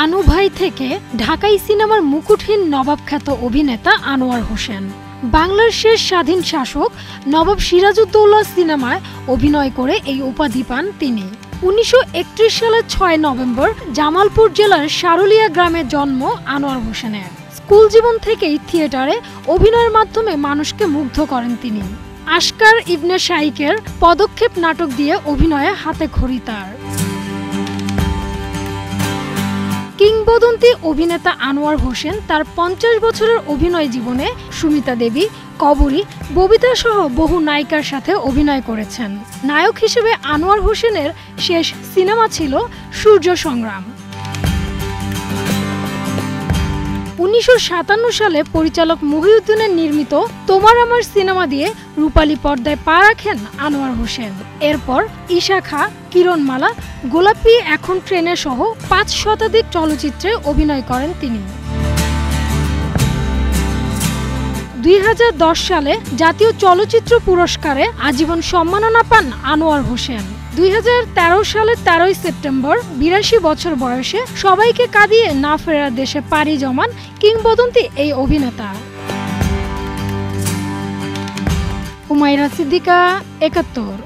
আনু ভাই থেকে ঢাকাই সিনেমার মুকুটহীন নবাব খ্যাত অভিনেতা আনোয়ার হোসেন। বাংলার শেষ স্বাধীন শাসক নবাব সিরাজউদ্দৌলা সিনেমায় অভিনয় করে এই উপাধি পান তিনি। ১৯৩১ সালের ৬ নভেম্বর জামালপুর জেলার সারুলিয়া গ্রামে জন্ম আনোয়ার হোসেনের। স্কুল জীবন থেকেই থিয়েটারে অভিনয়ের মাধ্যমে মানুষকে মুগ্ধ করেন তিনি। আশকার ইবনে শাইকের পদক্ষেপ নাটক দিয়ে অভিনয়ে হাতে খড়ি তার। কিংবদন্তি অভিনেতা আনোয়ার হোসেন তার ৫০ বছরের অভিনয় জীবনে সুমিতা দেবী, কবরী, ববিতা সহ বহু নায়িকার সাথে অভিনয় করেছেন। নায়ক হিসেবে আনোয়ার হোসেনের শেষ সিনেমা ছিল সূর্য সংগ্রাম। ১৯৫৭ সালে পরিচালক মহিউদ্দিনের নির্মিত তোমার আমার সিনেমা দিয়ে রূপালী পর্দায় পা রাখেন আনোয়ার হোসেন। এরপর ঈশা খাঁ, কিরণমালা, গোলাপি, এখন ট্রেনে সহ ৫ শতাধিক চলচ্চিত্রে অভিনয় করেন তিনি। ২০১০ সালে জাতীয় চলচ্চিত্র পুরস্কারে আজীবন সম্মাননা পান আনোয়ার হোসেন। ২০১৩ সালের ১৩ সেপ্টেম্বর ৮২ বছর বয়সে সবাইকে কাঁদিয়ে না ফেরার দেশে পাড়ি জমান কিংবদন্তি এই অভিনেতা। হুমায়রা সিদ্দিকা, ৭১।